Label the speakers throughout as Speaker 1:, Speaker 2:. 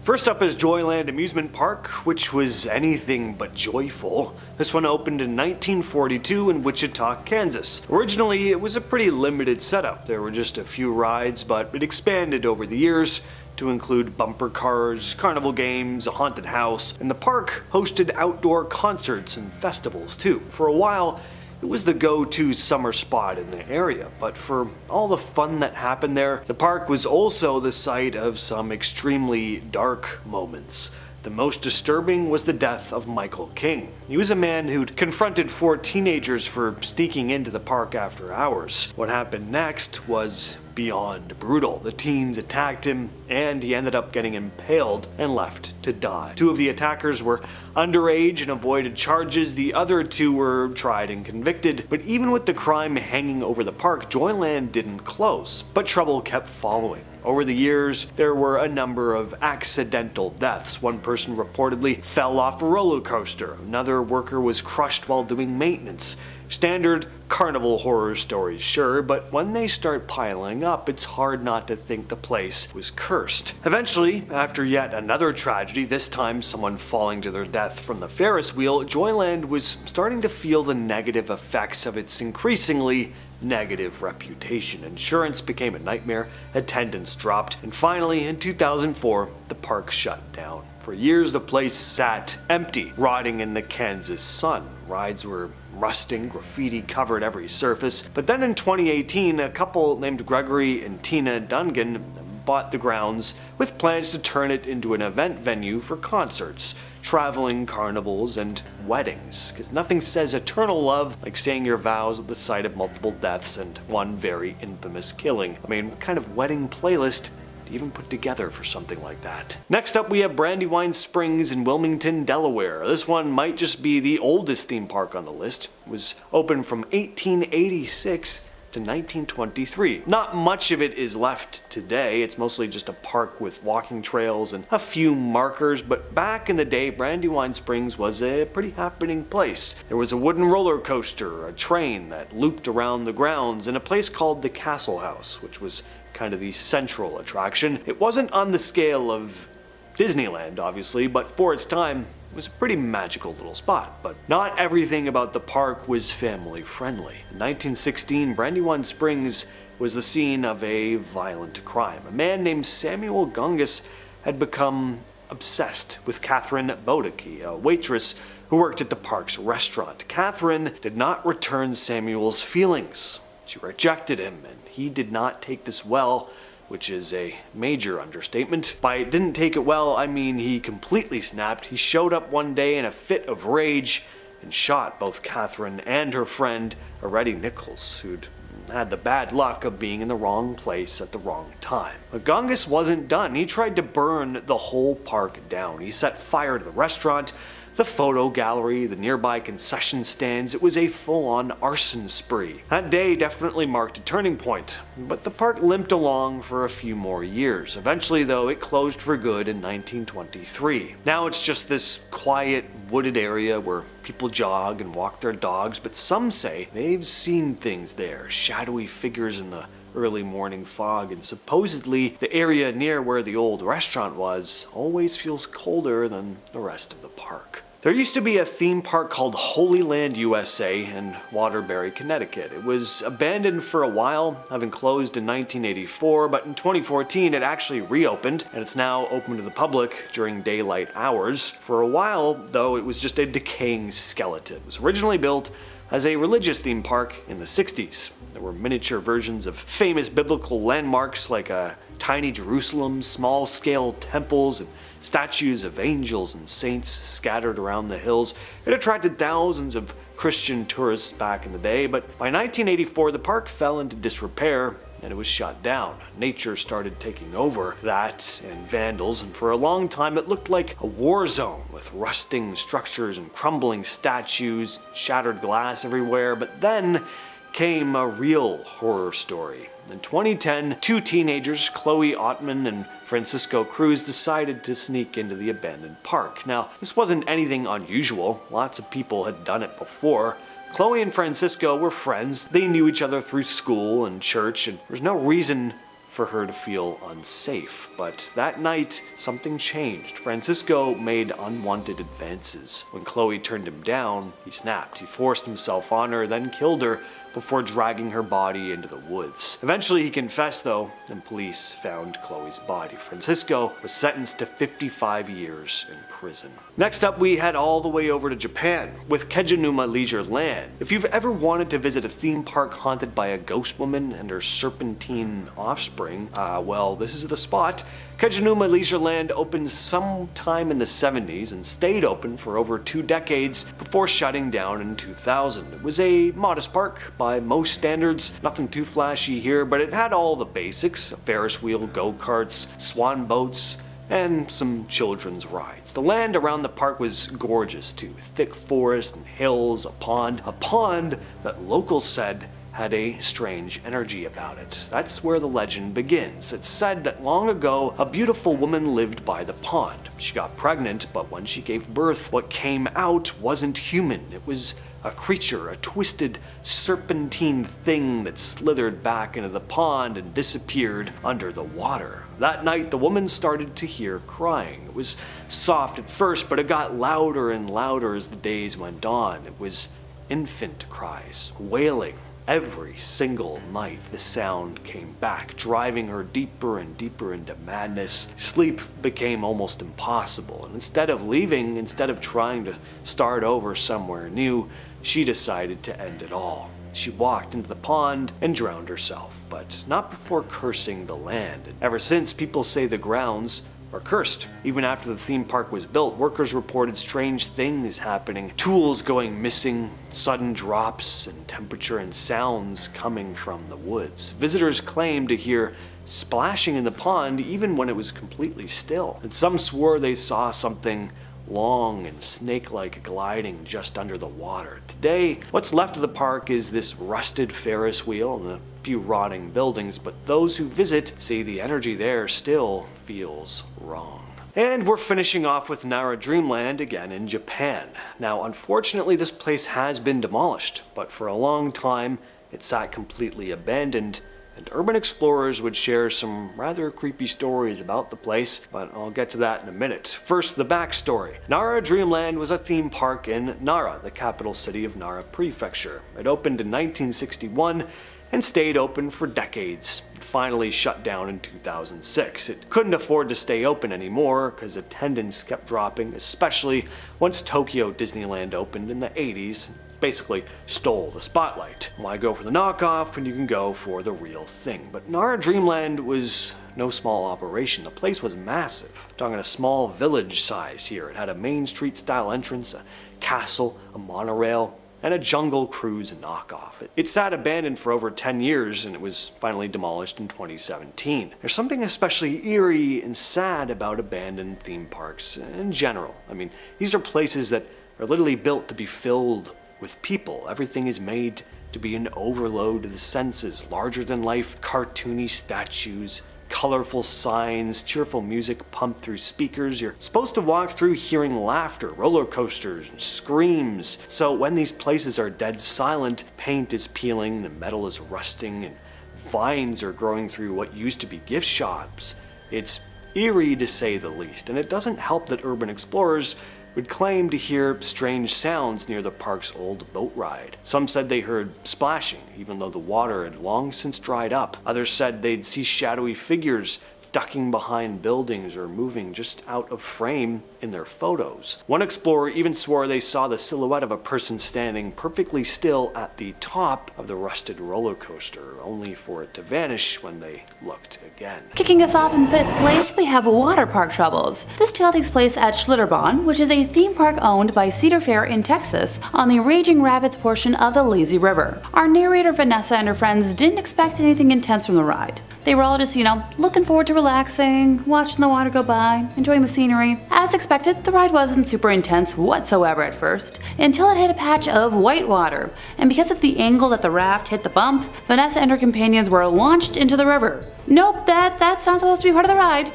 Speaker 1: First up is Joyland Amusement Park, which was anything but joyful. This one opened in 1942 in Wichita, Kansas. Originally, it was a pretty limited setup. There were just a few rides, but it expanded over the years to include bumper cars, carnival games, a haunted house, and the park hosted outdoor concerts and festivals too. For a while, it was the go-to summer spot in the area, but for all the fun that happened there, the park was also the site of some extremely dark moments. The most disturbing was the death of Michael King. He was a man who'd confronted 4 teenagers for sneaking into the park after hours. What happened next was beyond brutal. The teens attacked him, and he ended up getting impaled and left to die. 2 of the attackers were underage and avoided charges. The other 2 were tried and convicted. But even with the crime hanging over the park, Joyland didn't close. But trouble kept following. Over the years, there were a number of accidental deaths. One person reportedly fell off a roller coaster. Another worker was crushed while doing maintenance. Standard carnival horror stories, sure, but when they start piling up, it's hard not to think the place was cursed. Eventually, after yet another tragedy, this time someone falling to their death from the Ferris wheel, Joyland was starting to feel the negative effects of its increasingly negative reputation. Insurance became a nightmare, attendance dropped, and finally, in 2004, the park shut down. For years, the place sat empty, rotting in the Kansas sun. Rides were rusting, graffiti covered every surface. But then in 2018, a couple named Gregory and Tina Dungan bought the grounds with plans to turn it into an event venue for concerts, traveling carnivals, and weddings. Because nothing says eternal love like saying your vows at the sight of multiple deaths and one very infamous killing. I mean, what kind of wedding playlist to even put together for something like that? Next up, we have Brandywine Springs in Wilmington, Delaware. This one might just be the oldest theme park on the list. It was open from 1886 to 1923. Not much of it is left today. It's mostly just a park with walking trails and a few markers, but back in the day, Brandywine Springs was a pretty happening place. There was a wooden roller coaster, a train that looped around the grounds, and a place called the Castle House, which was kind of the central attraction. It wasn't on the scale of Disneyland, obviously, but for its time, it was a pretty magical little spot. But not everything about the park was family friendly. In 1916, Brandywine Springs was the scene of a violent crime. A man named Samuel Gungus had become obsessed with Catherine Bodeke, a waitress who worked at the park's restaurant. Catherine did not return Samuel's feelings. She rejected him, and he did not take this well, which is a major understatement. By didn't take it well, I mean he completely snapped. He showed up one day in a fit of rage and shot both Catherine and her friend, Aretty Nichols, who'd had the bad luck of being in the wrong place at the wrong time. But Gungus wasn't done. He tried to burn the whole park down. He set fire to the restaurant, the photo gallery, the nearby concession stands. It was a full-on arson spree. That day definitely marked a turning point, but the park limped along for a few more years. Eventually, though, it closed for good in 1923. Now it's just this quiet, wooded area where people jog and walk their dogs, but some say they've seen things there, shadowy figures in the early morning fog, and supposedly the area near where the old restaurant was always feels colder than the rest of the park. There used to be a theme park called Holyland USA in Waterbury, Connecticut. It was abandoned for a while, having closed in 1984, but in 2014 it actually reopened, and it's now open to the public during daylight hours. For a while, though, it was just a decaying skeleton. It was originally built as a religious theme park in the 60s. There were miniature versions of famous biblical landmarks like a tiny Jerusalem, small-scale temples, and statues of angels and saints scattered around the hills. It attracted thousands of Christian tourists back in the day, but by 1984 the park fell into disrepair and it was shut down. Nature started taking over that and vandals, and for a long time it looked like a war zone with rusting structures and crumbling statues, shattered glass everywhere. But then came a real horror story. In 2010, 2 teenagers, Chloe Ottman and Francisco Cruz, decided to sneak into the abandoned park. Now, this wasn't anything unusual. Lots of people had done it before. Chloe and Francisco were friends. They knew each other through school and church, and there was no reason for her to feel unsafe. But that night, something changed. Francisco made unwanted advances. When Chloe turned him down, he snapped. He forced himself on her, then killed her before dragging her body into the woods. Eventually he confessed though, and police found Chloe's body. Francisco was sentenced to 55 years in prison. Next up, we head all the way over to Japan with Kjunuma Leisure Land. If you've ever wanted to visit a theme park haunted by a ghost woman and her serpentine offspring, well, this is the spot. Kjunuma Leisure Land opened sometime in the 70s and stayed open for over 2 decades before shutting down in 2000. It was a modest park by most standards, nothing too flashy here, but it had all the basics: a Ferris wheel, go-karts, swan boats, and some children's rides. The land around the park was gorgeous too. Thick forest and hills, a pond that locals said had a strange energy about it. That's where the legend begins. It's said that long ago, a beautiful woman lived by the pond. She got pregnant, but when she gave birth, what came out wasn't human. It was a creature, a twisted serpentine thing that slithered back into the pond and disappeared under the water. That night, the woman started to hear crying. It was soft at first, but it got louder and louder as the days went on. It was infant cries, wailing. Every single night, the sound came back, driving her deeper and deeper into madness. Sleep became almost impossible, and instead of trying to start over somewhere new, she decided to end it all. She walked into the pond and drowned herself, but not before cursing the land. And ever since, people say the grounds are cursed. Even after the theme park was built, workers reported strange things happening. Tools going missing, sudden drops in temperature, and sounds coming from the woods. Visitors claimed to hear splashing in the pond even when it was completely still. And some swore they saw something long and snake-like gliding just under the water. Today, what's left of the park is this rusted Ferris wheel and a few rotting buildings, but those who visit say the energy there still feels wrong. And we're finishing off with Nara Dreamland again in Japan. Now, unfortunately, this place has been demolished, but for a long time, it sat completely abandoned, and urban explorers would share some rather creepy stories about the place, but I'll get to that in a minute. First, the backstory. Nara Dreamland was a theme park in Nara, the capital city of Nara Prefecture. It opened in 1961 and stayed open for decades. It finally shut down in 2006. It couldn't afford to stay open anymore because attendance kept dropping, especially once Tokyo Disneyland opened in the 80s. Basically stole the spotlight. Why go for the knockoff when you can go for the real thing? But Nara Dreamland was no small operation. The place was massive. I'm talking a small village size here. It had a Main Street style entrance, a castle, a monorail, and a Jungle Cruise knockoff. It sat abandoned for over 10 years and it was finally demolished in 2017. There's something especially eerie and sad about abandoned theme parks in general. I mean, these are places that are literally built to be filled with people. Everything is made to be an overload to the senses. Larger than life, cartoony statues, colorful signs, cheerful music pumped through speakers. You're supposed to walk through hearing laughter, roller coasters, and screams. So when these places are dead silent, paint is peeling, the metal is rusting, and vines are growing through what used to be gift shops. It's eerie to say the least, and it doesn't help that urban explorers would claim to hear strange sounds near the park's old boat ride. Some said they heard splashing, even though the water had long since dried up. Others said they'd see shadowy figures ducking behind buildings or moving just out of frame in their photos. One explorer even swore they saw the silhouette of a person standing perfectly still at the top of the rusted roller coaster, only for it to vanish when they looked again.
Speaker 2: Kicking us off in 5th place, we have Water Park Troubles. This tale takes place at Schlitterbahn, which is a theme park owned by Cedar Fair in Texas on the Raging Rapids portion of the Lazy River. Our narrator Vanessa and her friends didn't expect anything intense from the ride. They were all just, looking forward to relaxing, watching the water go by, enjoying the scenery. As expected, the ride wasn't super intense whatsoever at first, until it hit a patch of white water, and because of the angle that the raft hit the bump, Vanessa and her companions were launched into the river. Nope, that's not supposed to be part of the ride.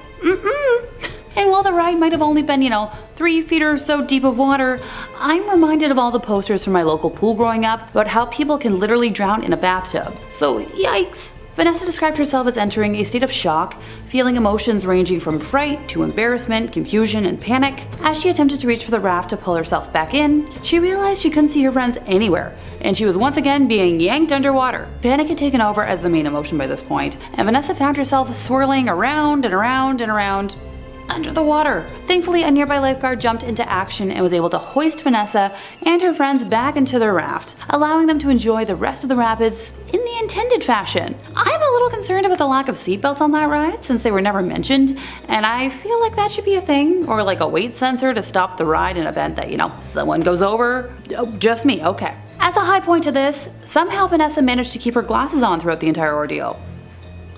Speaker 2: And while the ride might have only been, 3 feet or so deep of water, I'm reminded of all the posters from my local pool growing up about how people can literally drown in a bathtub. So yikes. Vanessa described herself as entering a state of shock, feeling emotions ranging from fright to embarrassment, confusion, and panic. As she attempted to reach for the raft to pull herself back in, she realized she couldn't see her friends anywhere, and she was once again being yanked underwater. Panic had taken over as the main emotion by this point, and Vanessa found herself swirling around and around and around under the water. Thankfully, a nearby lifeguard jumped into action and was able to hoist Vanessa and her friends back into their raft, allowing them to enjoy the rest of the rapids in the intended fashion. I'm a little concerned about the lack of seatbelts on that ride since they were never mentioned, and I feel like that should be a thing, or like a weight sensor to stop the ride in event that, someone goes over. Oh, just me, okay. As a high point to this, somehow Vanessa managed to keep her glasses on throughout the entire ordeal.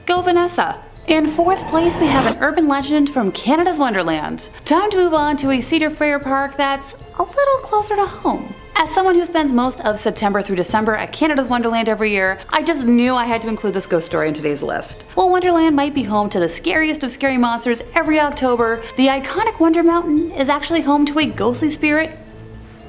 Speaker 2: Go Vanessa! In fourth place, we have an urban legend from Canada's Wonderland. Time to move on to a Cedar Fair park that's a little closer to home. As someone who spends most of September through December at Canada's Wonderland every year, I just knew I had to include this ghost story in today's list. While Wonderland might be home to the scariest of scary monsters every October, the iconic Wonder Mountain is actually home to a ghostly spirit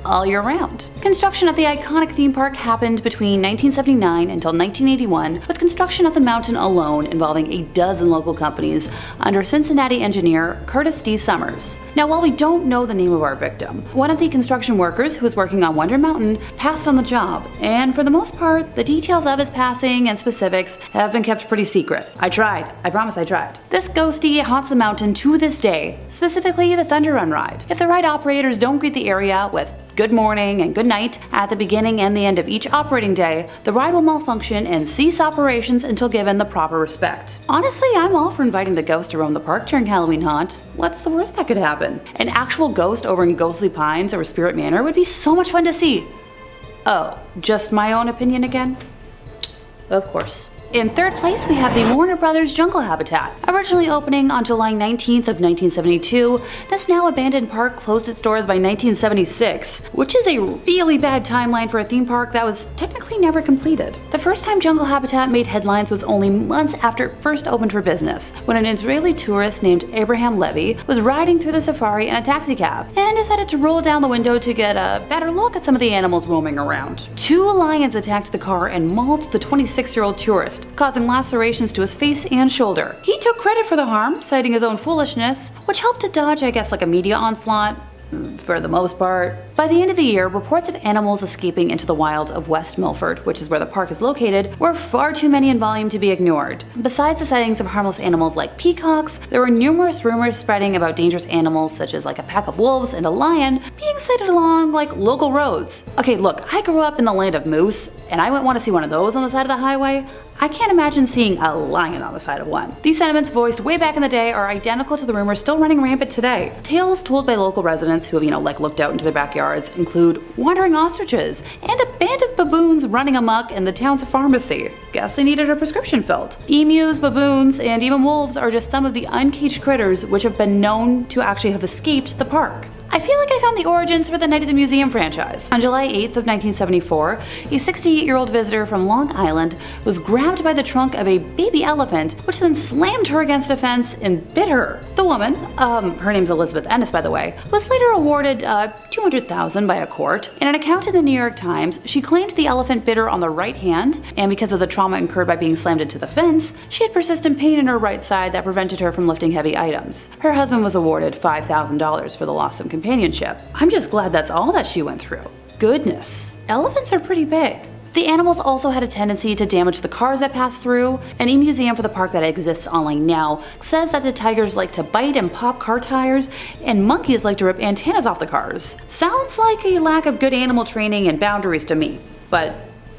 Speaker 2: all year round. Construction at the iconic theme park happened between 1979 until 1981, with construction of the mountain alone involving a dozen local companies under Cincinnati engineer Curtis D. Summers. Now, while we don't know the name of our victim, one of the construction workers who was working on Wonder Mountain passed on the job, and for the most part, the details of his passing and specifics have been kept pretty secret. I tried. I promise I tried. This ghosty haunts the mountain to this day, specifically the Thunder Run ride. If the ride operators don't greet the area with good morning and good night at the beginning and the end of each operating day, the ride will malfunction and cease operations until given the proper respect. Honestly, I'm all for inviting the ghost to roam the park during Halloween haunt. What's the worst that could happen? An actual ghost over in Ghostly Pines or Spirit Manor would be so much fun to see. Oh, just my own opinion again? Of course. In third place, we have the Warner Brothers Jungle Habitat. Originally opening on July 19th of 1972, this now abandoned park closed its doors by 1976, which is a really bad timeline for a theme park that was technically never completed. The first time Jungle Habitat made headlines was only months after it first opened for business, when an Israeli tourist named Abraham Levy was riding through the safari in a taxicab and decided to roll down the window to get a better look at some of the animals roaming around. 2 lions attacked the car and mauled the 26-year-old tourist, causing lacerations to his face and shoulder. He took credit for the harm, citing his own foolishness, which helped to dodge, a media onslaught. For the most part. By the end of the year, reports of animals escaping into the wilds of West Milford, which is where the park is located, were far too many in volume to be ignored. Besides the sightings of harmless animals like peacocks, there were numerous rumors spreading about dangerous animals such as a pack of wolves and a lion being sighted along local roads. Okay, look, I grew up in the land of moose, and I wouldn't want to see one of those on the side of the highway. I can't imagine seeing a lion on the side of one. These sentiments voiced way back in the day are identical to the rumors still running rampant today. Tales told by local residents who have, looked out into their backyards include wandering ostriches and a band of baboons running amok in the town's pharmacy. Guess they needed a prescription filled. Emus, baboons, and even wolves are just some of the uncaged critters which have been known to actually have escaped the park. I feel like I found the origins for the Night at the Museum franchise. On July 8th of 1974, a 68-year-old visitor from Long Island was grabbed by the trunk of a baby elephant, which then slammed her against a fence and bit her. The woman, her name's Elizabeth Ennis by the way, was later awarded $200,000 by a court. In an account in the New York Times, she claimed the elephant bit her on the right hand, and because of the trauma incurred by being slammed into the fence, she had persistent pain in her right side that prevented her from lifting heavy items. Her husband was awarded $5,000 for the loss of companionship. I'm just glad that's all that she went through. Goodness, elephants are pretty big. The animals also had a tendency to damage the cars that passed through. An e-museum for the park that exists online now says that the tigers like to bite and pop car tires, and monkeys like to rip antennas off the cars. Sounds like a lack of good animal training and boundaries to me, but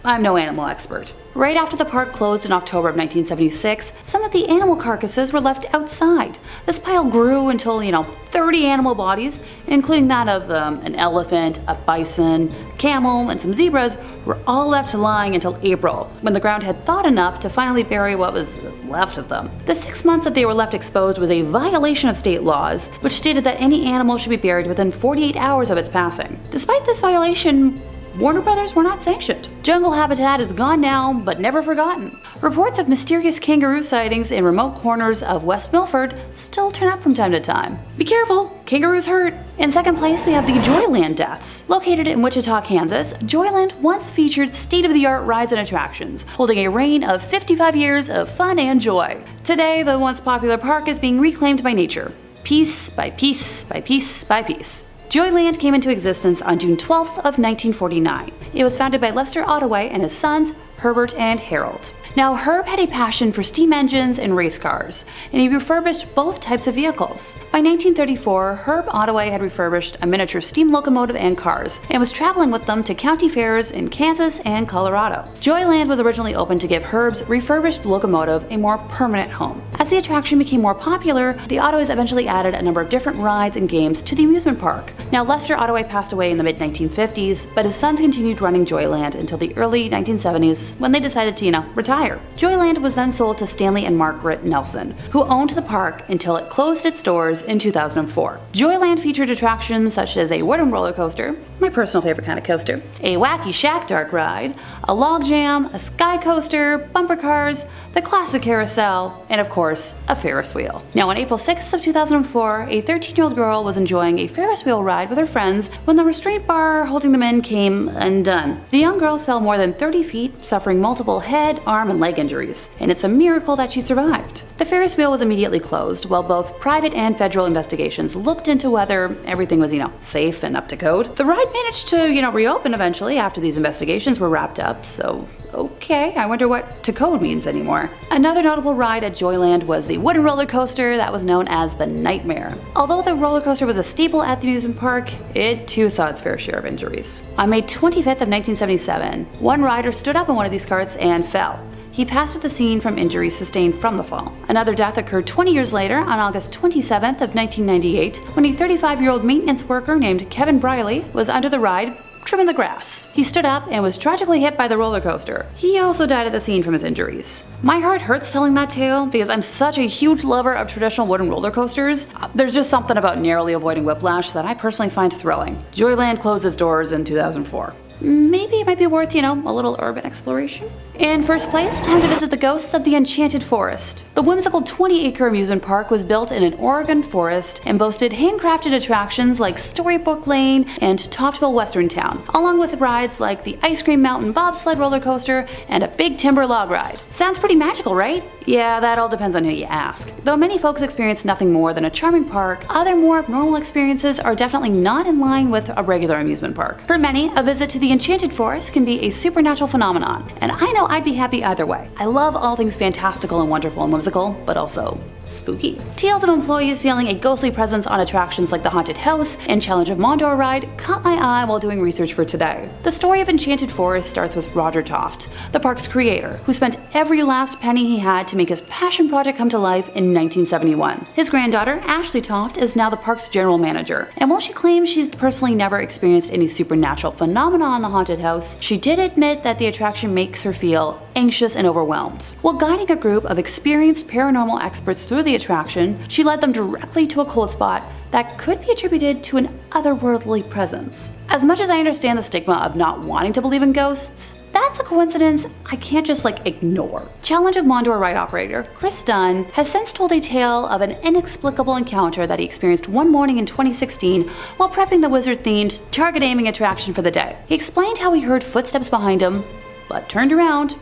Speaker 2: I'm no animal expert. Right after the park closed in October of 1976, some of the animal carcasses were left outside. This pile grew until, 30 animal bodies, including that of an elephant, a bison, camel, and some zebras, were all left lying until April, when the ground had thawed enough to finally bury what was left of them. The 6 months that they were left exposed was a violation of state laws, which stated that any animal should be buried within 48 hours of its passing. Despite this violation, Warner Brothers were not sanctioned. Jungle Habitat is gone now, but never forgotten. Reports of mysterious kangaroo sightings in remote corners of West Milford still turn up from time to time. Be careful, kangaroos hurt. In second place, we have the Joyland deaths. Located in Wichita, Kansas, Joyland once featured state-of-the-art rides and attractions, holding a reign of 55 years of fun and joy. Today, the once popular park is being reclaimed by nature, piece by piece by piece by piece. Joyland came into existence on June 12th of 1949. It was founded by Lester Ottaway and his sons, Herbert and Harold. Now, Herb had a passion for steam engines and race cars, and he refurbished both types of vehicles. By 1934, Herb Ottaway had refurbished a miniature steam locomotive and cars, and was traveling with them to county fairs in Kansas and Colorado. Joyland was originally opened to give Herb's refurbished locomotive a more permanent home. As the attraction became more popular, the Ottoways eventually added a number of different rides and games to the amusement park. Now, Lester Ottaway passed away in the mid-1950s, but his sons continued running Joyland until the early 1970s when they decided to, retire. Joyland was then sold to Stanley and Margaret Nelson, who owned the park until it closed its doors in 2004. Joyland featured attractions such as a wooden roller coaster, my personal favorite kind of coaster, a wacky shack dark ride, a log jam, a sky coaster, bumper cars, the classic carousel, and of course, a Ferris wheel. Now, on April 6th of 2004, a 13-year-old girl was enjoying a Ferris wheel ride with her friends when the restraint bar holding them in came undone. The young girl fell more than 30 feet, suffering multiple head, arm, and leg injuries, and it's a miracle that she survived. The Ferris wheel was immediately closed, while both private and federal investigations looked into whether everything was, safe and up to code. The ride managed to, reopen eventually after these investigations were wrapped up, so okay, I wonder what to code means anymore. Another notable ride at Joyland was the wooden roller coaster that was known as the Nightmare. Although the roller coaster was a staple at the amusement park, it too saw its fair share of injuries. On May 25th of 1977, one rider stood up in one of these carts and fell. He passed at the scene from injuries sustained from the fall. Another death occurred 20 years later on August 27th of 1998 when a 35-year-old maintenance worker named Kevin Briley was under the ride trimming the grass. He stood up and was tragically hit by the roller coaster. He also died at the scene from his injuries. My heart hurts telling that tale because I'm such a huge lover of traditional wooden roller coasters. There's just something about narrowly avoiding whiplash that I personally find thrilling. Joyland closed its doors in 2004. Maybe it might be worth, a little urban exploration. In first place, time to visit the ghosts of the Enchanted Forest. The whimsical 20-acre amusement park was built in an Oregon forest and boasted handcrafted attractions like Storybook Lane and Toftville Western Town, along with rides like the Ice Cream Mountain bobsled roller coaster and a big timber log ride. Sounds pretty magical, right? Yeah, that all depends on who you ask. Though many folks experience nothing more than a charming park, other more abnormal experiences are definitely not in line with a regular amusement park. For many, a visit to the Enchanted Forest can be a supernatural phenomenon, and I know I'd be happy either way. I love all things fantastical and wonderful and whimsical, but also spooky. Tales of employees feeling a ghostly presence on attractions like the Haunted House and Challenge of Mondor ride caught my eye while doing research for today. The story of Enchanted Forest starts with Roger Toft, the park's creator, who spent every last penny he had to make his passion project come to life in 1971. His granddaughter, Ashley Toft, is now the park's general manager, and while she claims she's personally never experienced any supernatural phenomena on the Haunted House, she did admit that the attraction makes her feel anxious and overwhelmed. While guiding a group of experienced paranormal experts through the attraction, she led them directly to a cold spot that could be attributed to an otherworldly presence. As much as I understand the stigma of not wanting to believe in ghosts, that's a coincidence I can't just ignore. Challenge of Mondor ride operator Chris Dunn has since told a tale of an inexplicable encounter that he experienced one morning in 2016 while prepping the wizard-themed target aiming attraction for the day. He explained how he heard footsteps behind him, but turned around.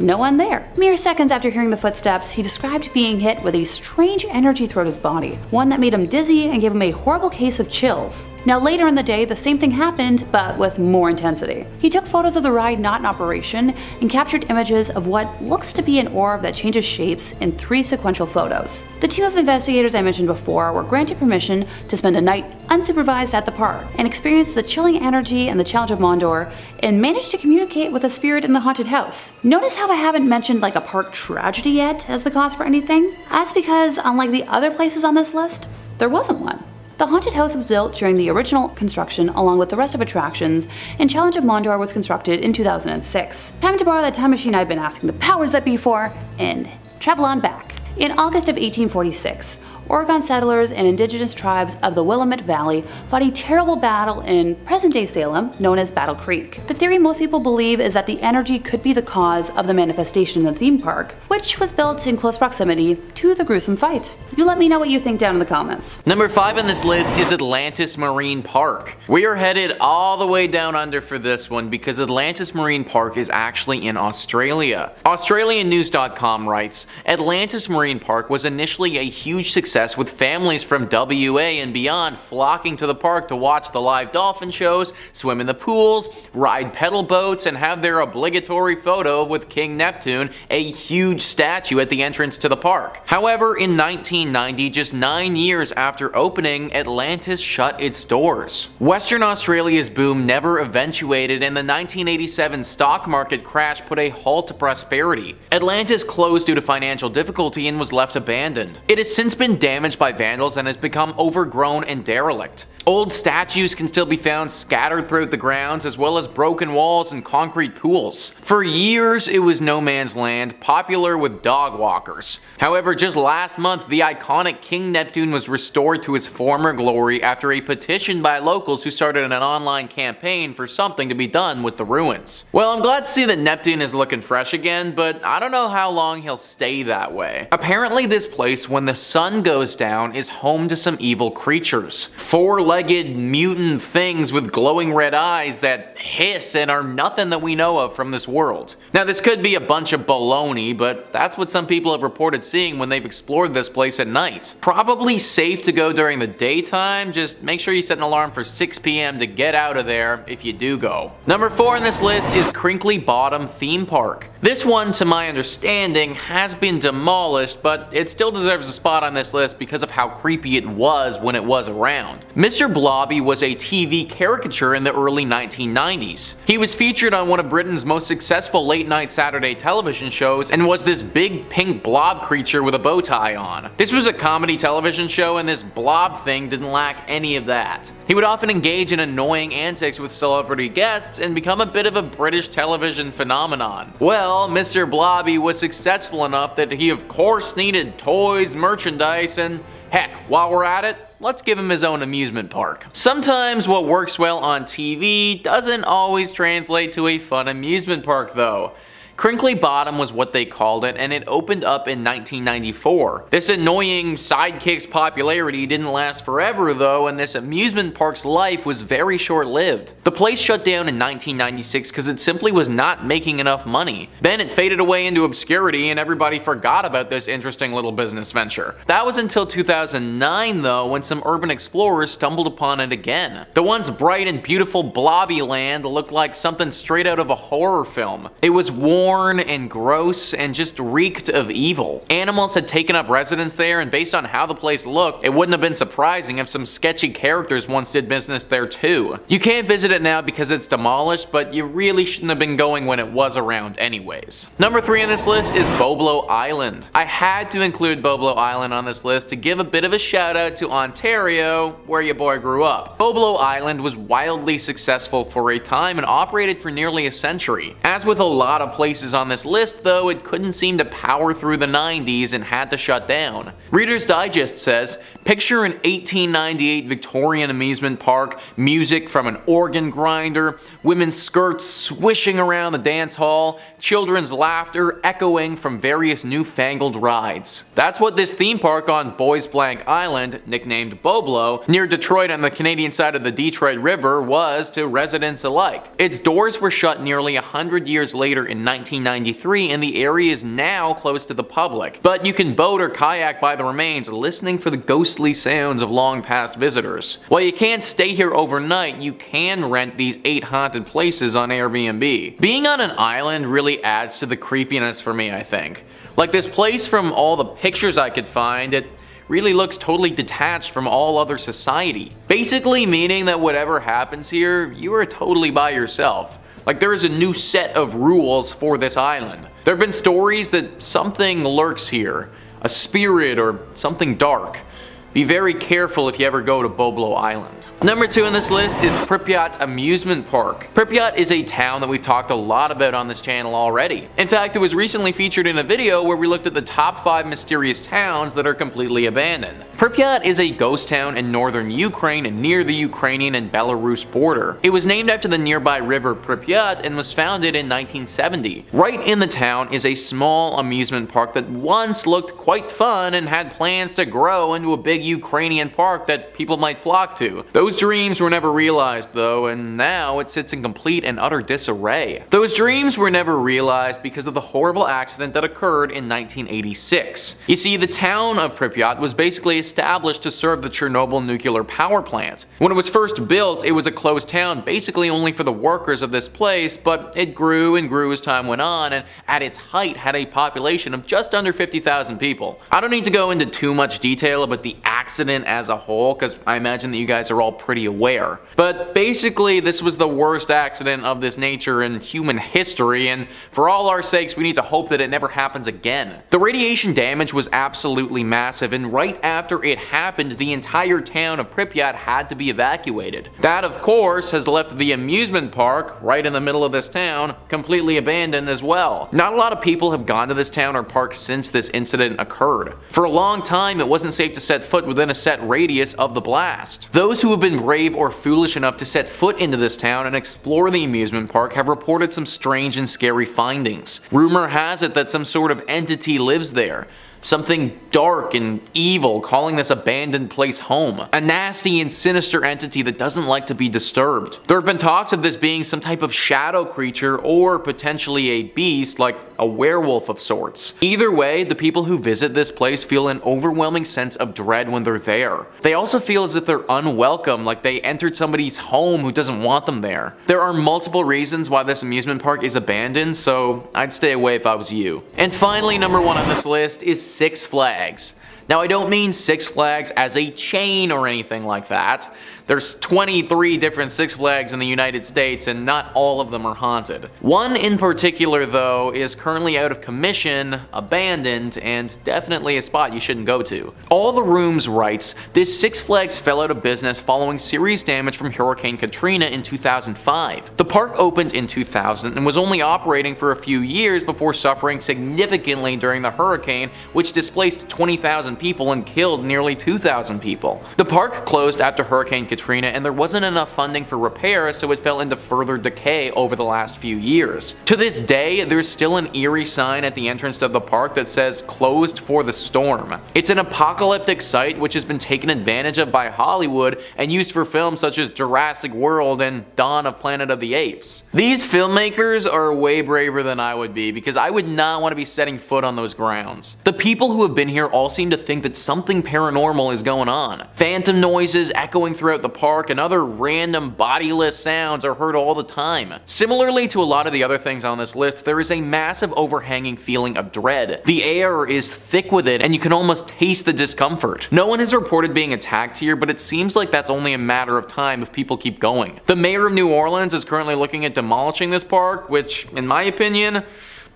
Speaker 2: No one there. Mere seconds after hearing the footsteps, he described being hit with a strange energy throughout his body, one that made him dizzy and gave him a horrible case of chills. Now later in the day, the same thing happened, but with more intensity. He took photos of the ride not in operation and captured images of what looks to be an orb that changes shapes in 3 sequential photos. The 2 of the investigators I mentioned before were granted permission to spend a night unsupervised at the park and experience the chilling energy and the Challenge of Mondor and managed to communicate with a spirit in the haunted house. Notice how I haven't mentioned a park tragedy yet as the cause for anything? That's because, unlike the other places on this list, there wasn't one. The haunted house was built during the original construction along with the rest of attractions, and Challenge of Mondor was constructed in 2006. Time to borrow that time machine I've been asking the powers that be for, and travel on back. In August of 1846, Oregon settlers and indigenous tribes of the Willamette Valley fought a terrible battle in present-day Salem, known as Battle Creek. The theory most people believe is that the energy could be the cause of the manifestation in the theme park, which was built in close proximity to the gruesome fight. You let me know what you think down in the comments.
Speaker 3: Number 5 on this list is Atlantis Marine Park. We are headed all the way down under for this one because Atlantis Marine Park is actually in Australia. AustralianNews.com writes, Atlantis Marine Park was initially a huge success with families from WA and beyond flocking to the park to watch the live dolphin shows, swim in the pools, ride pedal boats, and have their obligatory photo with King Neptune, a huge statue at the entrance to the park. However, in 1990, just 9 years after opening, Atlantis shut its doors. Western Australia's boom never eventuated, and the 1987 stock market crash put a halt to prosperity. Atlantis closed due to financial difficulty and was left abandoned. It has since been damaged by vandals and has become overgrown and derelict. Old statues can still be found scattered throughout the grounds, as well as broken walls and concrete pools. For years, it was no man's land, popular with dog walkers. However, just last month, the iconic King Neptune was restored to his former glory after a petition by locals who started an online campaign for something to be done with the ruins. Well, I'm glad to see that Neptune is looking fresh again, but I don't know how long he'll stay that way. Apparently, this place, when the sun goes down, is home to some evil creatures. Four-legged mutant things with glowing red eyes that hiss and are nothing that we know of from this world. Now, this could be a bunch of baloney, but that's what some people have reported seeing when they've explored this place at night. Probably safe to go during the daytime, just make sure you set an alarm for 6 p.m. to get out of there if you do go. Number 4 on this list is Crinkly Bottom Theme Park. This one, to my understanding, has been demolished, but it still deserves a spot on this list because of how creepy it was when it was around. Mr. Blobby was a TV caricature in the early 1990s. He was featured on one of Britain's most successful late-night Saturday television shows and was this big pink blob creature with a bow tie on. This was a comedy television show, and this blob thing didn't lack any of that. He would often engage in annoying antics with celebrity guests and become a bit of a British television phenomenon. Well, Mr. Blobby was successful enough that he of course needed toys, merchandise, and heck, while we're at it, let's give him his own amusement park. Sometimes what works well on TV doesn't always translate to a fun amusement park though. Crinkly Bottom was what they called it, and it opened up in 1994. This annoying sidekick's popularity didn't last forever though, and this amusement park's life was very short-lived. The place shut down in 1996 because it simply was not making enough money. Then it faded away into obscurity and everybody forgot about this interesting little business venture. That was until 2009 though, when some urban explorers stumbled upon it again. The once bright and beautiful Blobby Land looked like something straight out of a horror film. It was worn and gross and just reeked of evil. Animals had taken up residence there, and based on how the place looked, it wouldn't have been surprising if some sketchy characters once did business there too. You can't visit it now because it's demolished, but you really shouldn't have been going when it was around anyways. Number 3 on this list is Boblo Island. I had to include Boblo Island on this list to give a bit of a shout out to Ontario, where your boy grew up. Boblo Island was wildly successful for a time and operated for nearly a century. As with a lot of places on this list though, it couldn't seem to power through the 90s and had to shut down. Reader's Digest says, picture an 1898 Victorian amusement park, music from an organ grinder, women's skirts swishing around the dance hall, children's laughter echoing from various newfangled rides. That's what this theme park on Boys Blank Island, nicknamed Boblo, near Detroit on the Canadian side of the Detroit River was to residents alike. Its doors were shut nearly 100 years later in 1993, and the area is now closed to the public. But you can boat or kayak by the remains, listening for the ghostly sounds of long past visitors. While you can't stay here overnight, you can rent these 8 haunted places on Airbnb. Being on an island really adds to the creepiness for me, I think. Like this place, from all the pictures I could find, it really looks totally detached from all other society. Basically meaning that whatever happens here, you are totally by yourself. Like there is a new set of rules for this island. There have been stories that something lurks here, a spirit or something dark. Be very careful if you ever go to Boblo Island. Number 2 on this list is Pripyat Amusement Park. Pripyat is a town that we've talked a lot about on this channel already. In fact, it was recently featured in a video where we looked at the top 5 mysterious towns that are completely abandoned. Pripyat is a ghost town in northern Ukraine near the Ukrainian and Belarus border. It was named after the nearby river Pripyat and was founded in 1970. Right in the town is a small amusement park that once looked quite fun and had plans to grow into a big Ukrainian park that people might flock to. Those dreams were never realized though, and now it sits in complete and utter disarray. Those dreams were never realized because of the horrible accident that occurred in 1986. You see, the town of Pripyat was basically established to serve the Chernobyl nuclear power plant. When it was first built, it was a closed town basically only for the workers of this place, but it grew and grew as time went on, and at its height had a population of just under 50,000 people. I don't need to go into too much detail about the accident as a whole, because I imagine that you guys are all pretty aware. But basically, this was the worst accident of this nature in human history, and for all our sakes, we need to hope that it never happens again. The radiation damage was absolutely massive, and right after it happened, the entire town of Pripyat had to be evacuated. That, of course, has left the amusement park, right in the middle of this town, completely abandoned as well. Not a lot of people have gone to this town or park since this incident occurred. For a long time, it wasn't safe to set foot within a set radius of the blast. Those who have been brave or foolish enough to set foot into this town and explore the amusement park have reported some strange and scary findings. Rumor has it that some sort of entity lives there. Something dark and evil calling this abandoned place home. A nasty and sinister entity that doesn't like to be disturbed. There have been talks of this being some type of shadow creature or potentially a beast like a werewolf of sorts. Either way, the people who visit this place feel an overwhelming sense of dread when they're there. They also feel as if they're unwelcome, like they entered somebody's home who doesn't want them there. There are multiple reasons why this amusement park is abandoned, so I'd stay away if I was you. And finally, number 1 on this list is Six Flags. Now, I don't mean Six Flags as a chain or anything like that. There's 23 different Six Flags in the United States, and not all of them are haunted. One in particular, though, is currently out of commission, abandoned, and definitely a spot you shouldn't go to. All the Rooms writes, this Six Flags fell out of business following serious damage from Hurricane Katrina in 2005. The park opened in 2000 and was only operating for a few years before suffering significantly during the hurricane, which displaced 20,000 people and killed nearly 2,000 people. The park closed after Hurricane Katrina, and there wasn't enough funding for repairs, so it fell into further decay over the last few years. To this day, there's still an eerie sign at the entrance to the park that says closed for the storm. It's an apocalyptic site which has been taken advantage of by Hollywood and used for films such as Jurassic World and Dawn of Planet of the Apes. These filmmakers are way braver than I would be, because I would not want to be setting foot on those grounds. The people who have been here all seem to think that something paranormal is going on. Phantom noises echoing throughout the park and other random bodiless sounds are heard all the time. Similarly to a lot of the other things on this list, there is a massive overhanging feeling of dread. The air is thick with it and you can almost taste the discomfort. No one has reported being attacked here, but it seems like that's only a matter of time if people keep going. The mayor of New Orleans is currently looking at demolishing this park, which, in my opinion,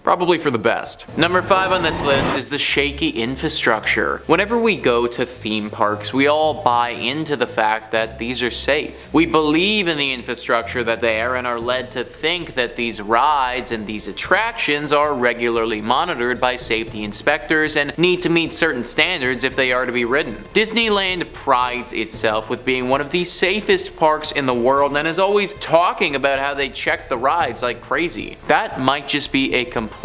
Speaker 3: probably for the best. Number 5 on this list is the shaky infrastructure. Whenever we go to theme parks, we all buy into the fact that these are safe. We believe in the infrastructure that they are and are led to think that these rides and these attractions are regularly monitored by safety inspectors and need to meet certain standards if they are to be ridden. Disneyland prides itself with being one of the safest parks in the world and is always talking about how they check the rides like crazy. That might just be a complete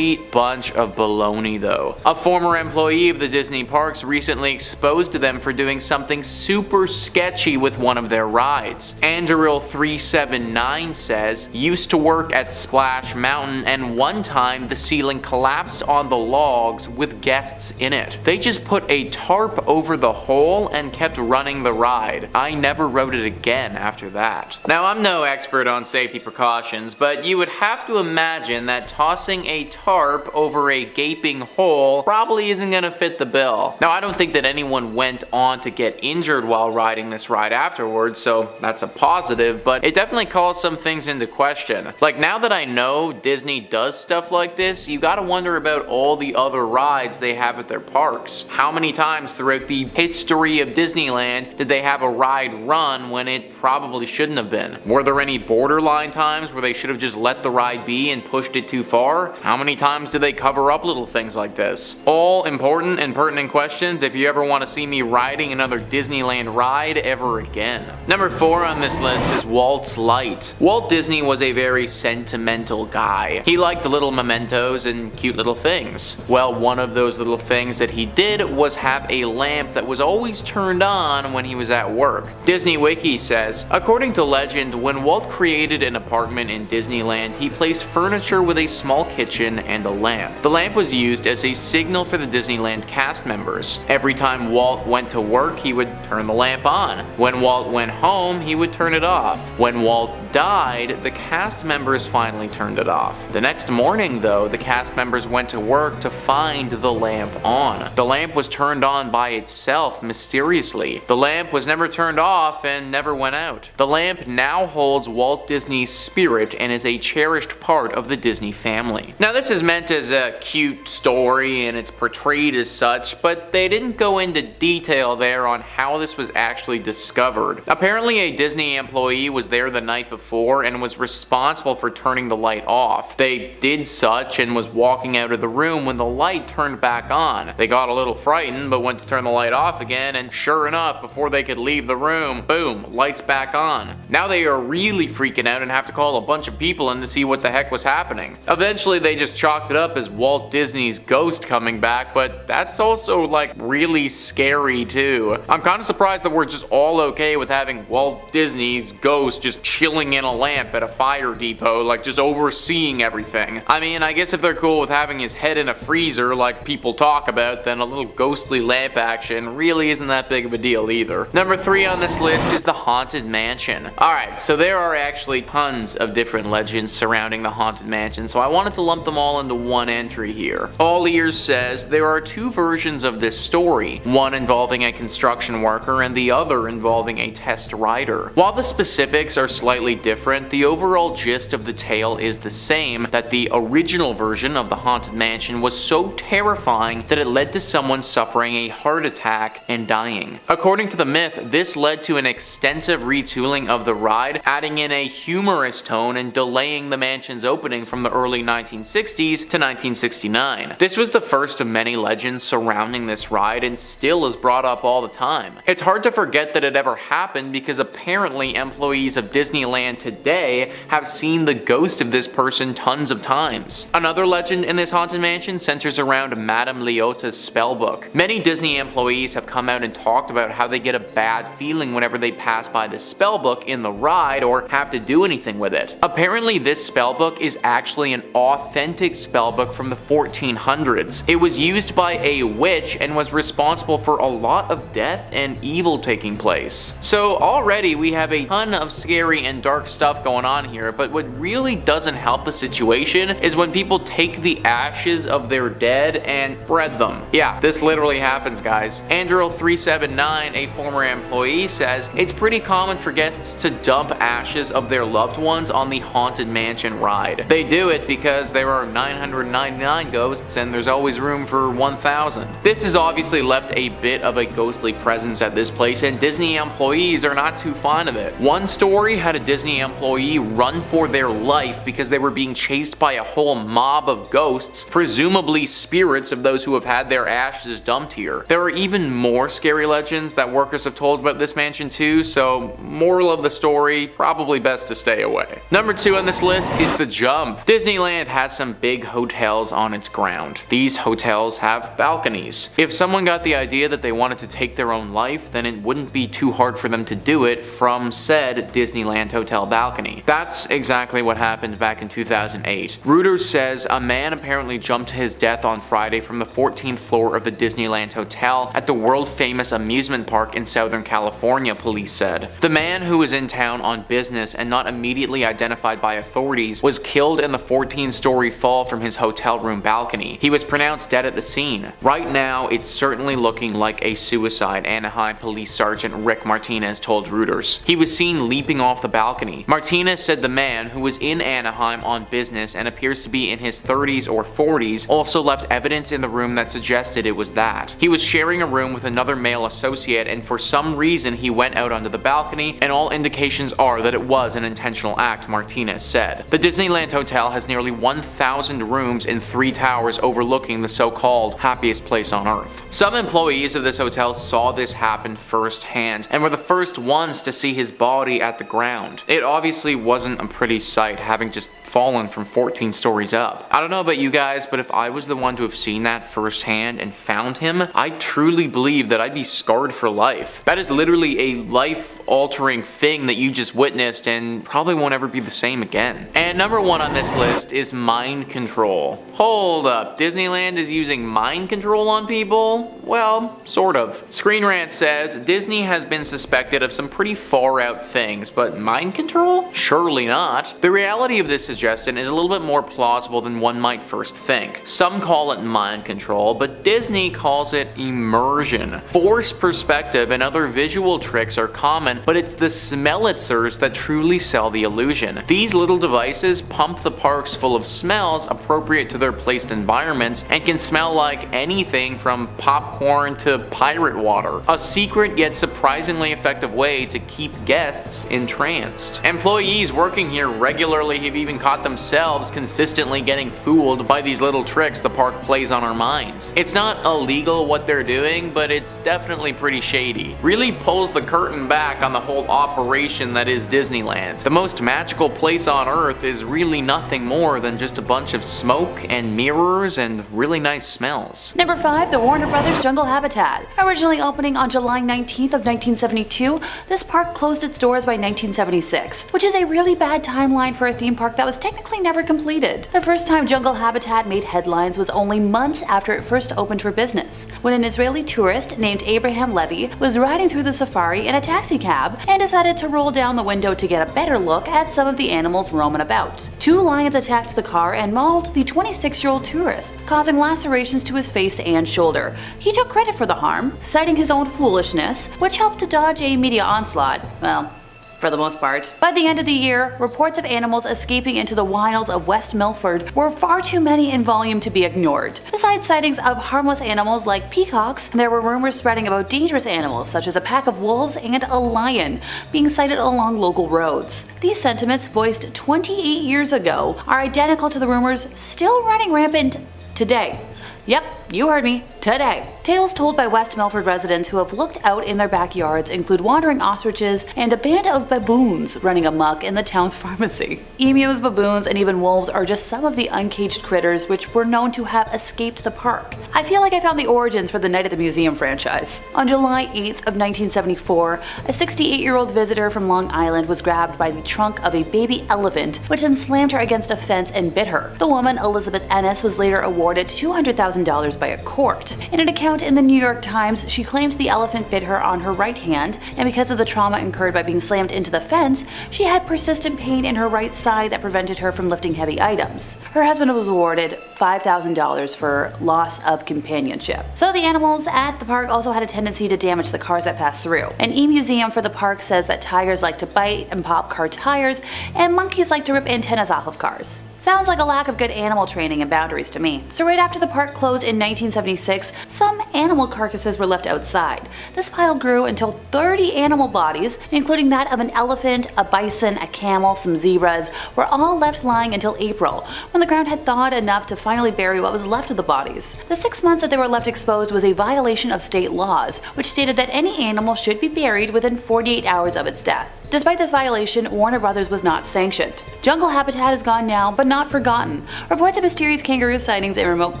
Speaker 3: bunch of baloney though. A former employee of the Disney parks recently exposed them for doing something super sketchy with one of their rides. Andrew379 says, used to work at Splash Mountain and one time the ceiling collapsed on the logs with guests in it. They just put a tarp over the hole and kept running the ride. I never rode it again after that. Now, I'm no expert on safety precautions, but you would have to imagine that tossing a tarp over a gaping hole probably isn't gonna fit the bill. Now, I don't think that anyone went on to get injured while riding this ride afterwards, so that's a positive, but it definitely calls some things into question. Like, now that I know Disney does stuff like this, you gotta wonder about all the other rides they have at their parks. How many times throughout the history of Disneyland did they have a ride run when it probably shouldn't have been? Were there any borderline times where they should have just let the ride be and pushed it too far? How many times do they cover up little things like this? All important and pertinent questions if you ever want to see me riding another Disneyland ride ever again. Number 4 on this list is Walt's Light. Walt Disney was a very sentimental guy. He liked little mementos and cute little things. Well, one of those little things that he did was have a lamp that was always turned on when he was at work. Disney Wiki says, according to legend, when Walt created an apartment in Disneyland, he placed furniture with a small kitchen and a lamp. The lamp was used as a signal for the Disneyland cast members. Every time Walt went to work, he would turn the lamp on. When Walt went home, he would turn it off. When Walt died, the cast members finally turned it off. The next morning, though, the cast members went to work to find the lamp on. The lamp was turned on by itself mysteriously. The lamp was never turned off and never went out. The lamp now holds Walt Disney's spirit and is a cherished part of the Disney family. Now, this is meant as a cute story and it's portrayed as such, but they didn't go into detail there on how this was actually discovered. Apparently, a Disney employee was there the night before and was responsible for turning the light off. They did such and was walking out of the room when the light turned back on. They got a little frightened but went to turn the light off again, and sure enough, before they could leave the room, boom, lights back on. Now they are really freaking out and have to call a bunch of people in to see what the heck was happening. Eventually they just chalked it up as Walt Disney's ghost coming back, but that's also like really scary too. I'm kind of surprised that we're just all okay with having Walt Disney's ghost just chilling in a lamp at a fire depot, like just overseeing everything. I mean, I guess if they're cool with having his head in a freezer like people talk about, then a little ghostly lamp action really isn't that big of a deal either. Number 3 on this list is the Haunted Mansion. Alright, so there are actually tons of different legends surrounding the Haunted Mansion, so I wanted to lump them all into one entry here. All Ears says there are 2 versions of this story, one involving a construction worker and the other involving a test rider. While the specifics are slightly different, the overall gist of the tale is the same, that the original version of the Haunted Mansion was so terrifying that it led to someone suffering a heart attack and dying. According to the myth, this led to an extensive retooling of the ride, adding in a humorous tone and delaying the mansion's opening from the early 1960s to 1969. This was the first of many legends surrounding this ride and still is brought up all the time. It's hard to forget that it ever happened because apparently employees of Disneyland today have seen the ghost of this person tons of times. Another legend in this Haunted Mansion centers around Madame Leota's spellbook. Many Disney employees have come out and talked about how they get a bad feeling whenever they pass by the spellbook in the ride or have to do anything with it. Apparently this spellbook is actually an authentic spellbook from the 1400s. It was used by a witch and was responsible for a lot of death and evil taking place. So already we have a ton of scary and dark stuff going on here, but what really doesn't help the situation is when people take the ashes of their dead and spread them. Yeah, this literally happens, guys. Andrew379, a former employee, says it's pretty common for guests to dump ashes of their loved ones on the Haunted Mansion ride. They do it because there are 999 ghosts and there's always room for 1,000. This has obviously left a bit of a ghostly presence at this place, and Disney employees are not too fond of it. One story had a Disney employee run for their life because they were being chased by a whole mob of ghosts, presumably spirits of those who have had their ashes dumped here. There are even more scary legends that workers have told about this mansion too, so moral of the story, probably best to stay away. Number 2 on this list is the Jump. Disneyland has some big hotels on its ground. These hotels have balconies. If someone got the idea that they wanted to take their own life, then it wouldn't be too hard for them to do it from said Disneyland hotel balcony. That's exactly what happened back in 2008. Reuters says a man apparently jumped to his death on Friday from the 14th floor of the Disneyland Hotel at the world-famous amusement park in Southern California, police said. The man, who was in town on business and not immediately identified by authorities, was killed in the 14-story solitary fall from his hotel room balcony. He was pronounced dead at the scene. Right now, it's certainly looking like a suicide, Anaheim Police Sergeant Rick Martinez told Reuters. He was seen leaping off the balcony. Martinez said the man, who was in Anaheim on business and appears to be in his 30s or 40s, also left evidence in the room that suggested it was that. He was sharing a room with another male associate, and for some reason he went out onto the balcony, and all indications are that it was an intentional act, Martinez said. The Disneyland Hotel has nearly 1,000 rooms in 3 towers overlooking the so-called happiest place on earth. Some employees of this hotel saw this happen firsthand and were the first ones to see his body at the ground. It obviously wasn't a pretty sight, having just fallen from 14 stories up. I don't know about you guys, but if I was the one to have seen that firsthand and found him, I truly believe that I'd be scarred for life. That is literally a life-altering thing that you just witnessed and probably won't ever be the same again. And number 1 on this list is mind control. Hold up, Disneyland is using mind control on people? Well, sort of. Screen Rant says, Disney has been suspected of some pretty far out things, but mind control? Surely not. The reality of this suggestion is a little bit more plausible than one might first think. Some call it mind control, but Disney calls it immersion. Forced perspective and other visual tricks are common, but it's the smellitzers that truly sell the illusion. These little devices pump the parks full of smells appropriate to their placed environments and can smell like anything from popcorn to pirate water. A secret yet surprisingly effective way to keep guests entranced. Employees working here regularly have even caught themselves consistently getting fooled by these little tricks the park plays on our minds. It's not illegal what they're doing, but it's definitely pretty shady. Really pulls the curtain back on the whole operation that is Disneyland. The most magical place on earth is really nothing more than just a bunch of smoke and mirrors and really nice smells.
Speaker 2: Number 5, the Warner Brothers Jungle Habitat. Originally opening on July 19th of 1972, this park closed its doors by 1976, which is a really bad timeline for a theme park that was technically never completed. The first time Jungle Habitat made headlines was only months after it first opened for business, when an Israeli tourist named Abraham Levy was riding through the safari in a taxi cab and decided to roll down the window to get a better look at some of the animals roaming about. 2 lions attacked the car and mauled the 26-year-old tourist, causing lacerations to his face and shoulder. He took credit for the harm, citing his own foolishness, which helped to dodge a media onslaught. Well, for the most part. By the end of the year, reports of animals escaping into the wilds of West Milford were far too many in volume to be ignored. Besides sightings of harmless animals like peacocks, there were rumors spreading about dangerous animals such as a pack of wolves and a lion being sighted along local roads. These sentiments, voiced 28 years ago, are identical to the rumors still running rampant today. Yep, you heard me, today. Tales told by West Milford residents who have looked out in their backyards include wandering ostriches and a band of baboons running amok in the town's pharmacy. Emus, baboons, and even wolves are just some of the uncaged critters which were known to have escaped the park. I feel like I found the origins for the Night at the Museum franchise. On July 8th of 1974, a 68-year-old visitor from Long Island was grabbed by the trunk of a baby elephant, which then slammed her against a fence and bit her. The woman, Elizabeth Ennis, was later awarded $200,000 by a court. In an account in the New York Times, she claims the elephant bit her on her right hand, and because of the trauma incurred by being slammed into the fence, she had persistent pain in her right side that prevented her from lifting heavy items. Her husband was awarded $5,000 for loss of companionship. So the animals at the park also had a tendency to damage the cars that passed through. An e-museum for the park says that tigers like to bite and pop car tires, and monkeys like to rip antennas off of cars. Sounds like a lack of good animal training and boundaries to me. So right after the park closed in 1976, some animal carcasses were left outside. This pile grew until 30 animal bodies, including that of an elephant, a bison, a camel, some zebras, were all left lying until April, when the ground had thawed enough to finally bury what was left of the bodies. The 6 months that they were left exposed was a violation of state laws, which stated that any animal should be buried within 48 hours of its death. Despite this violation, Warner Brothers was not sanctioned. Jungle Habitat is gone now, but not forgotten. Reports of mysterious kangaroo sightings in remote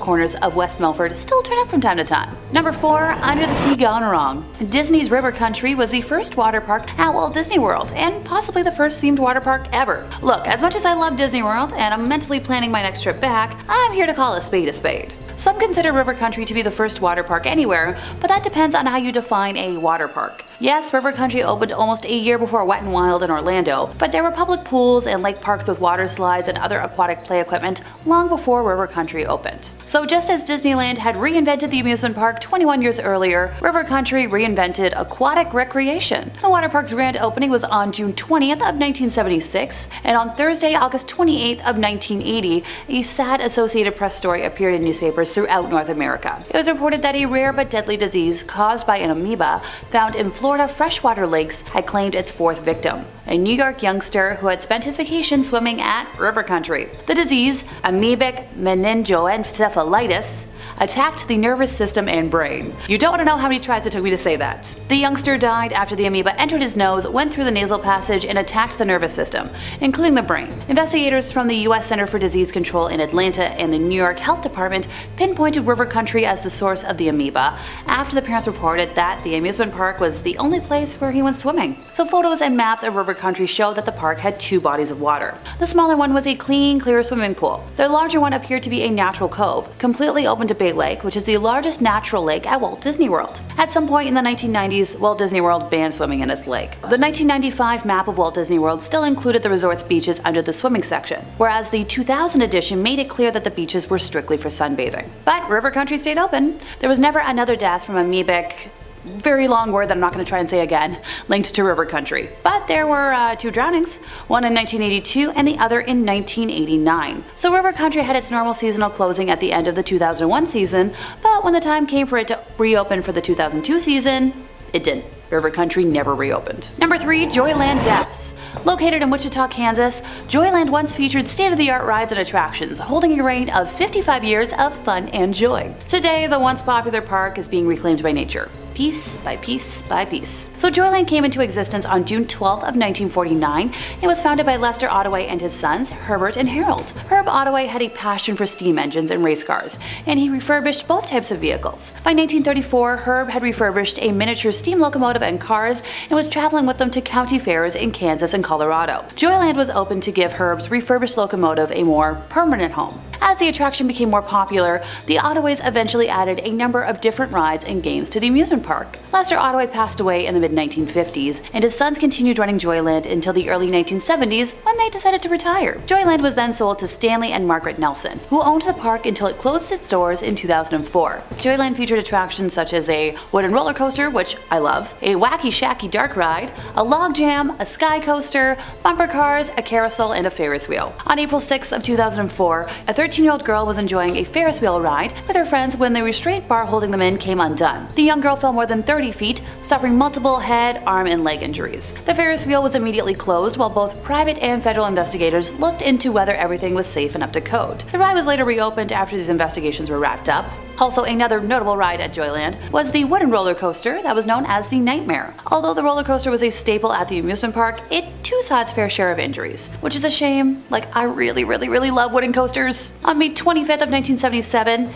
Speaker 2: corners of West Milford still turn up from time to time. Number 4, Under the Sea Gone Wrong. Disney's River Country was the first water park at Walt Disney World, and possibly the first themed water park ever. Look, as much as I love Disney World, and I'm mentally planning my next trip back, I'm here to call a spade a spade. Some consider River Country to be the first water park anywhere, but that depends on how you define a water park. Yes, River Country opened almost a year before Wet n Wild in Orlando, but there were public pools and lake parks with water slides and other aquatic play equipment long before River Country opened. So just as Disneyland had reinvented the amusement park 21 years earlier, River Country reinvented aquatic recreation. The water park's grand opening was on June 20th of 1976, and on Thursday, August 28th of 1980, a sad Associated Press story appeared in newspapers throughout North America. It was reported that a rare but deadly disease caused by an amoeba found in Florida freshwater lakes had claimed its fourth victim, a New York youngster who had spent his vacation swimming at River Country. The disease, amoebic meningoencephalitis, attacked the nervous system and brain. You don't want to know how many tries it took me to say that. The youngster died after the amoeba entered his nose, went through the nasal passage, and attacked the nervous system, including the brain. Investigators from the U.S. Center for Disease Control in Atlanta and the New York Health Department pinpointed River Country as the source of the amoeba after the parents reported that the amusement park was the only place where he went swimming. So photos and maps of River Country show that the park had two bodies of water. The smaller one was a clean, clear swimming pool. The larger one appeared to be a natural cove, completely open to Bay Lake, which is the largest natural lake at Walt Disney World. At some point in the 1990s, Walt Disney World banned swimming in its lake. The 1995 map of Walt Disney World still included the resort's beaches under the swimming section, whereas the 2000 edition made it clear that the beaches were strictly for sunbathing. But River Country stayed open. There was never another death from amoebic, very long word that I'm not going to try and say again, linked to River Country. But there were two drownings, one in 1982 and the other in 1989. So River Country had its normal seasonal closing at the end of the 2001 season, but when the time came for it to reopen for the 2002 season, it didn't. River Country never reopened. Number 3, Joyland deaths. Located in Wichita, Kansas, Joyland once featured state-of-the-art rides and attractions, holding a reign of 55 years of fun and joy. Today, the once popular park is being reclaimed by nature, piece by piece by piece. So Joyland came into existence on June 12th of 1949 and was founded by Lester Ottaway and his sons, Herbert and Harold. Herb Ottaway had a passion for steam engines and race cars, and he refurbished both types of vehicles. By 1934, Herb had refurbished a miniature steam locomotive and cars and was traveling with them to county fairs in Kansas and Colorado. Joyland was open to give Herb's refurbished locomotive a more permanent home. As the attraction became more popular, the Ottaways eventually added a number of different rides and games to the amusement park. Lester Ottaway passed away in the mid-1950s, and his sons continued running Joyland until the early 1970s when they decided to retire. Joyland was then sold to Stanley and Margaret Nelson, who owned the park until it closed its doors in 2004. Joyland featured attractions such as a wooden roller coaster, which I love, a wacky shacky dark ride, a log jam, a sky coaster, bumper cars, a carousel, and a Ferris wheel. On April 6th of 2004, a 13-year-old girl was enjoying a Ferris wheel ride with her friends when the restraint bar holding them in came undone. The young girl fell more than 30 feet, suffering multiple head, arm, and leg injuries. The Ferris wheel was immediately closed while both private and federal investigators looked into whether everything was safe and up to code. The ride was later reopened after these investigations were wrapped up. Also, another notable ride at Joyland was the wooden roller coaster that was known as the Nightmare. Although the roller coaster was a staple at the amusement park, it too saw its fair share of injuries, which is a shame. Like, I really love wooden coasters. On May 25th of 1977,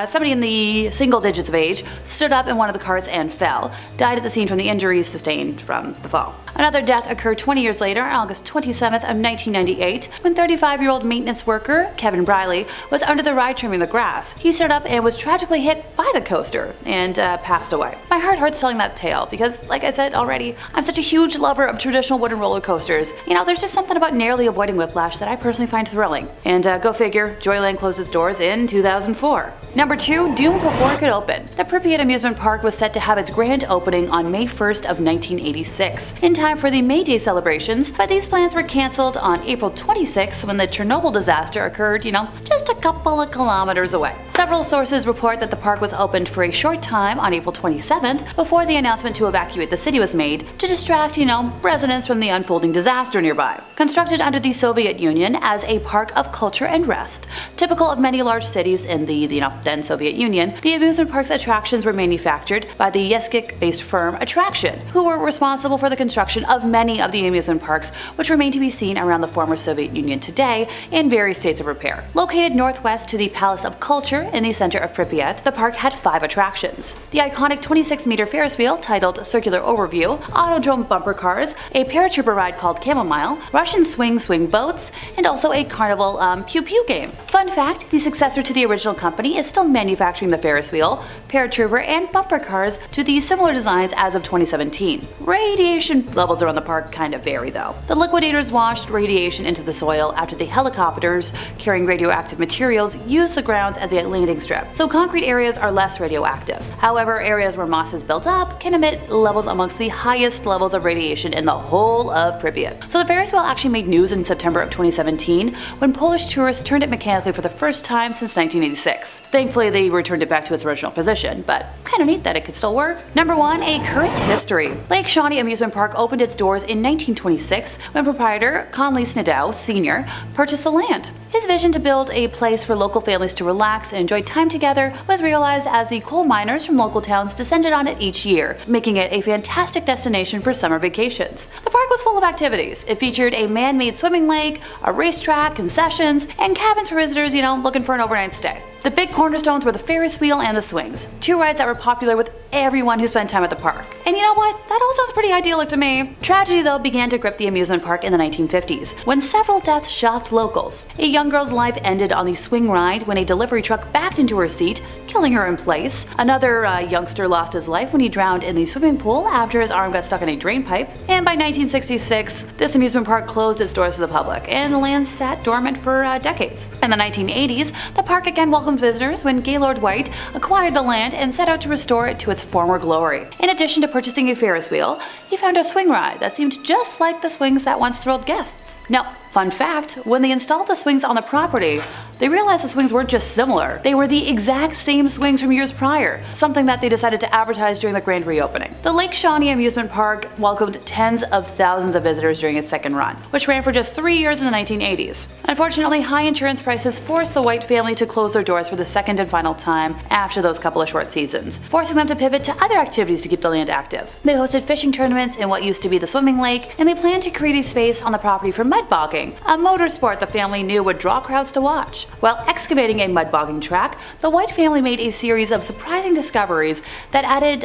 Speaker 2: somebody in the single digits of age stood up in one of the carts and fell, died at the scene from the injuries sustained from the fall. Another death occurred 20 years later on August 27th of 1998 when 35-year-old maintenance worker Kevin Briley was under the ride trimming the grass. He stood up and was tragically hit by the coaster and passed away. My heart hurts telling that tale because, like I said already, I'm such a huge lover of traditional wooden roller coasters. You know, there's just something about narrowly avoiding whiplash that I personally find thrilling. And go figure, Joyland closed its doors in 2004. Number 2, doomed before it could open. The Pripyat amusement park was set to have its grand opening on May 1st of 1986, in time for the May Day celebrations, but these plans were cancelled on April 26th when the Chernobyl disaster occurred, just a couple of kilometers away. Several sources report that the park was opened for a short time on April 27th before the announcement to evacuate the city was made to distract, residents from the unfolding disaster nearby. Constructed under the Soviet Union as a park of culture and rest, typical of many large cities in the then Soviet Union, the amusement park's attractions were manufactured by the Yeskik-based firm Attraction, who were responsible for the construction of many of the amusement parks which remain to be seen around the former Soviet Union today in various states of repair. Located northwest to the Palace of Culture in the center of Pripyat, the park had 5 attractions. The iconic 26-meter Ferris wheel titled Circular Overview, Autodrome bumper cars, a paratrooper ride called Chamomile, Russian swing boats, and also a carnival Pew Pew game. Fun fact, the successor to the original company is still manufacturing the Ferris wheel, paratrooper, and bumper cars to the similar designs as of 2017. Radiation levels around the park kind of vary though. The liquidators washed radiation into the soil after the helicopters carrying radioactive materials used the grounds as a landing strip, so concrete areas are less radioactive. However, areas where moss has built up can emit levels amongst the highest levels of radiation in the whole of Pripyat. So the Ferris wheel actually made news in September of 2017 when Polish tourists turned it mechanically for the first time since 1986. Thankfully, they returned it back to its original position, but kind of neat that it could still work. Number 1. A cursed history. Lake Shawnee Amusement Park opened its doors in 1926 when proprietor Conley Snidow Sr. purchased the land. His vision to build a place for local families to relax and enjoy time together was realized as the coal miners from local towns descended on it each year, making it a fantastic destination for summer vacations. The park was full of activities. It featured a man-made swimming lake, a racetrack, concessions, and cabins for visitors, looking for an overnight stay. The big cornerstones were the Ferris wheel and the swings, 2 rides that were popular with everyone who spent time at the park. And you know what? That all sounds pretty idyllic to me. Tragedy, though, began to grip the amusement park in the 1950s, when several deaths shocked locals. A young girl's life ended on the swing ride when a delivery truck backed into her seat, killing her in place. Another youngster lost his life when he drowned in the swimming pool after his arm got stuck in a drain pipe. And by 1966, this amusement park closed its doors to the public, and the land sat dormant for decades. In the 1980s, the park again welcomed visitors when Gaylord White acquired the land and set out to restore it to its former glory. In addition to purchasing a Ferris wheel, he found a swing ride that seemed just like the swings that once thrilled guests. Now, fun fact, when they installed the swings on the property, they realized the swings weren't just similar, they were the exact same swings from years prior, something that they decided to advertise during the grand reopening. The Lake Shawnee Amusement Park welcomed tens of thousands of visitors during its second run, which ran for just 3 years in the 1980s. Unfortunately, high insurance prices forced the White family to close their doors for the second and final time after those couple of short seasons, forcing them to pivot to other activities to keep the land active. They hosted fishing tournaments in what used to be the swimming lake, and they planned to create a space on the property for mud bogging, a motorsport the family knew would draw crowds to watch. While excavating a mud bogging track, the White family made a series of surprising discoveries that added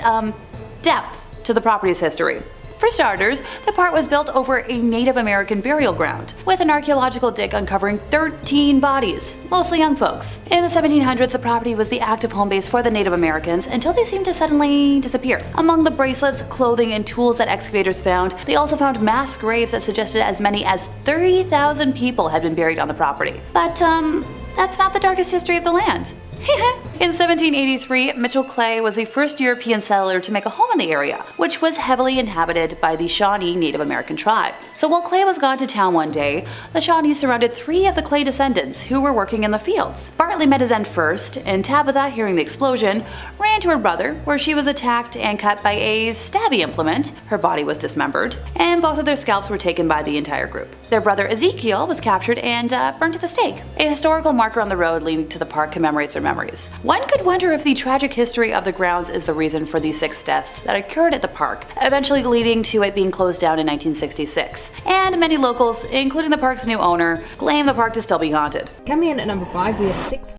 Speaker 2: depth to the property's history. For starters, the park was built over a Native American burial ground, with an archaeological dig uncovering 13 bodies, mostly young folks. In the 1700s, the property was the active home base for the Native Americans until they seemed to suddenly disappear. Among the bracelets, clothing, and tools that excavators found, they also found mass graves that suggested as many as 30,000 people had been buried on the property. But, that's not the darkest history of the land. In 1783, Mitchell Clay was the first European settler to make a home in the area, which was heavily inhabited by the Shawnee Native American tribe. So while Clay was gone to town one day, the Shawnees surrounded 3 of the Clay descendants who were working in the fields. Bartley met his end first, and Tabitha, hearing the explosion, ran to her brother, where she was attacked and cut by a stabby implement. Her body was dismembered, and both of their scalps were taken by the entire group. Their brother Ezekiel was captured and burned to the stake. A historical marker on the road leading to the park commemorates their memories. One could wonder if the tragic history of the grounds is the reason for the 6 deaths that occurred at the park, eventually leading to it being closed down in 1966. And many locals, including the park's new owner, claim the park to still be haunted.
Speaker 4: Coming in at number 5, we have 6.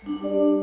Speaker 4: 5.